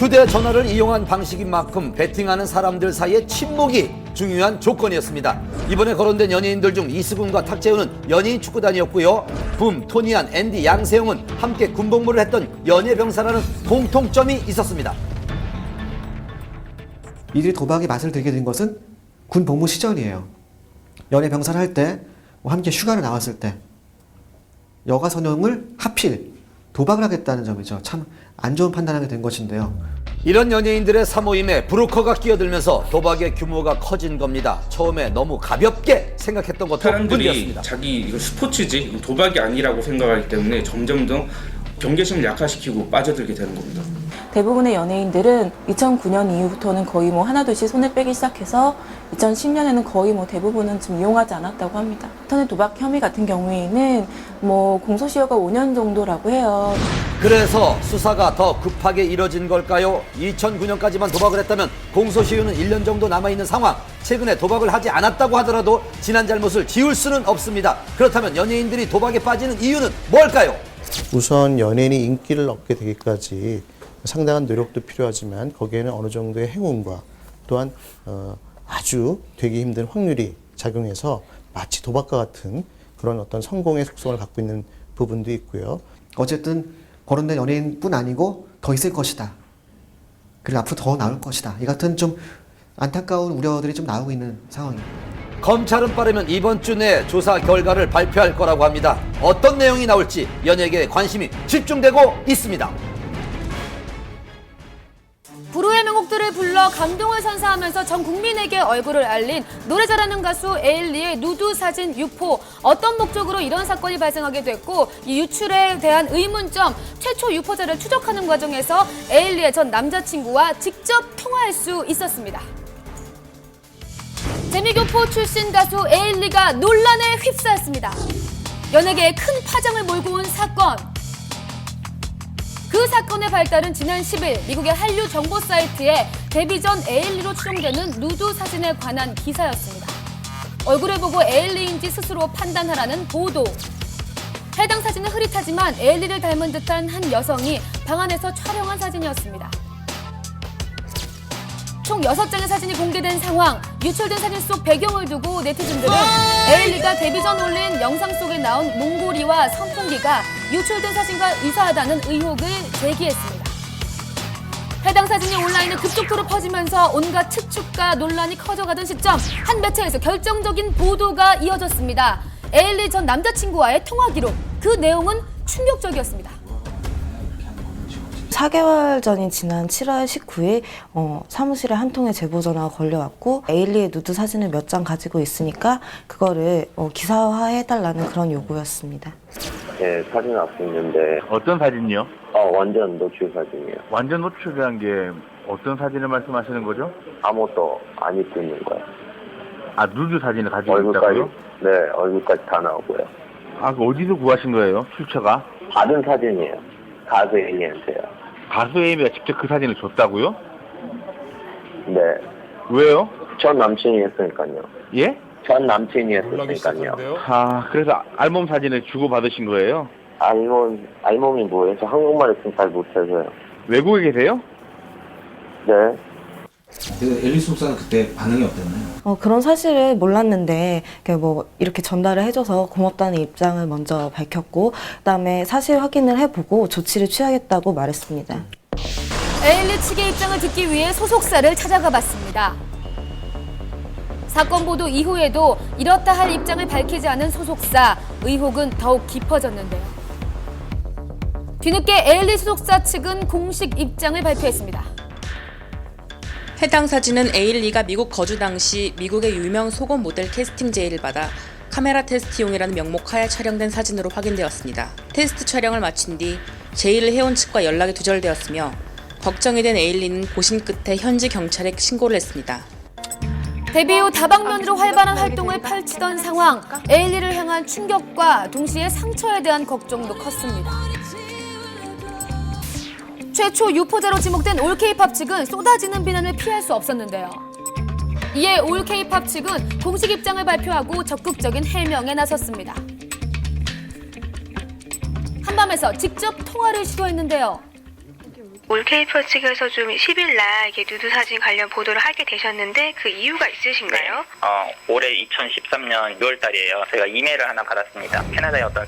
휴대전화를 이용한 방식인 만큼 베팅하는 사람들 사이의 친목이 중요한 조건이었습니다. 이번에 거론된 연예인들 중 이수근과 탁재훈은 연예인 축구단이었고요. 붐, 토니안, 앤디, 양세형은 함께 군복무를 했던 연예병사라는 공통점이 있었습니다. 이들이 도박의 맛을 들게 된 것은 군 복무 시절이에요. 연예병사를 할 때 함께 휴가를 나왔을 때 여가 선영을 하필 도박을 하겠다는 점이죠. 참 안 좋은 판단하게 된 것인데요. 이런 연예인들의 사모임에 브로커가 끼어들면서 도박의 규모가 커진 겁니다. 처음에 너무 가볍게 생각했던 것도 사람들이 문제였습니다. 자기 이거 스포츠지 이거 도박이 아니라고 생각하기 때문에 점점 더 경계심을 약화시키고 빠져들게 되는 겁니다. 대부분의 연예인들은 2009년 이후부터는 거의 뭐 하나둘씩 손을 빼기 시작해서 2010년에는 거의 뭐 대부분은 좀 이용하지 않았다고 합니다. 인터넷 도박 혐의 같은 경우에는 뭐 공소시효가 5년 정도라고 해요. 그래서 수사가 더 급하게 이뤄진 걸까요? 2009년까지만 도박을 했다면 공소시효는 1년 정도 남아있는 상황. 최근에 도박을 하지 않았다고 하더라도 지난 잘못을 지울 수는 없습니다. 그렇다면 연예인들이 도박에 빠지는 이유는 뭘까요? 우선 연예인이 인기를 얻게 되기까지 상당한 노력도 필요하지만 거기에는 어느 정도의 행운과 또한 아주 되기 힘든 확률이 작용해서 마치 도박과 같은 그런 어떤 성공의 속성을 갖고 있는 부분도 있고요. 어쨌든 거론된 연예인뿐 아니고 더 있을 것이다. 그리고 앞으로 더 나올 것이다. 이 같은 좀 안타까운 우려들이 좀 나오고 있는 상황입니다. 검찰은 빠르면 이번 주 내 조사 결과를 발표할 거라고 합니다. 어떤 내용이 나올지 연예계에 관심이 집중되고 있습니다. 불후의 명곡들을 불러 감동을 선사하면서 전 국민에게 얼굴을 알린 노래 잘하는 가수 에일리의 누드 사진 유포. 어떤 목적으로 이런 사건이 발생하게 됐고 이 유출에 대한 의문점, 최초 유포자를 추적하는 과정에서 에일리의 전 남자친구와 직접 통화할 수 있었습니다. 재미교포 출신 가수 에일리가 논란에 휩싸였습니다. 연예계에 큰 파장을 몰고 온 사건. 그 사건의 발달은 지난 10일 미국의 한류 정보 사이트에 데뷔 전 에일리로 추정되는 누드 사진에 관한 기사였습니다. 얼굴을 보고 에일리인지 스스로 판단하라는 보도. 해당 사진은 흐릿하지만 에일리를 닮은 듯한 한 여성이 방 안에서 촬영한 사진이었습니다. 총 6장의 사진이 공개된 상황. 유출된 사진 속 배경을 두고 네티즌들은 에일리가 데뷔 전 올린 영상 속에 나온 목걸이와 선풍기가 유출된 사진과 유사하다는 의혹을 제기했습니다. 해당 사진이 온라인에 급속도로 퍼지면서 온갖 측축과 논란이 커져가던 시점 한 매체에서 결정적인 보도가 이어졌습니다. 에일리 전 남자친구와의 통화 기록. 그 내용은 충격적이었습니다. 4개월 전인 지난 7월 19일 사무실에 한 통의 제보 전화가 걸려왔고 에일리의 누드 사진을 몇 장 가지고 있으니까 그거를 기사화해달라는 그런 요구였습니다. 네, 사진 앞에 있는데 어떤 사진이요? 완전 노출 사진이에요. 완전 노출이라는 게 어떤 사진을 말씀하시는 거죠? 아무것도 안 입고 있는 거예요. 아, 누드 사진을 가지고 얼굴까지? 있다고요? 네, 얼굴까지 다 나오고요. 아, 그 어디서 구하신 거예요? 출처가? 받은 사진이에요. 가수 A한테요. 가수 에이미가 직접 그 사진을 줬다고요? 네. 왜요? 전 남친이 했으니까요. 예? 전 남친이 했으니까요. 아, 그래서 알몸 사진을 주고받으신 거예요? 알몸이 뭐예요? 저 한국말을 좀 잘 못해서요. 외국에 계세요? 네. 엘리 속사는 그때 반응이 어땠나요? 그런 사실을 몰랐는데 이렇게 전달을 해줘서 고맙다는 입장을 먼저 밝혔고 그다음에 사실 확인을 해보고 조치를 취하겠다고 말했습니다. 에일리 측의 입장을 듣기 위해 소속사를 찾아가 봤습니다. 사건 보도 이후에도 이렇다 할 입장을 밝히지 않은 소속사. 의혹은 더욱 깊어졌는데요. 뒤늦게 에일리 소속사 측은 공식 입장을 발표했습니다. 해당 사진은 에일리가 미국 거주 당시 미국의 유명 속옷 모델 캐스팅 제의를 받아 카메라 테스트용이라는 명목 하에 촬영된 사진으로 확인되었습니다. 테스트 촬영을 마친 뒤 제의를 해온 측과 연락이 두절되었으며 걱정이 된 에일리는 고심 끝에 현지 경찰에 신고를 했습니다. 데뷔 후 다방면으로 활발한 활동을 펼치던 상황. 에일리를 향한 충격과 동시에 상처에 대한 걱정도 컸습니다. 최초 유포자로 지목된 올케이팝 측은 쏟아지는 비난을 피할 수 없었는데요. 이에 올케이팝 측은 공식 입장을 발표하고 적극적인 해명에 나섰습니다. 한밤에서 직접 통화를 시도했는데요. 올케이퍼 측에서 좀 10일 날 이게 누드 사진 관련 보도를 하게 되셨는데 그 이유가 있으신가요? 올해 2013년 6월 달이에요. 제가 이메일을 하나 받았습니다. 캐나다의 어떤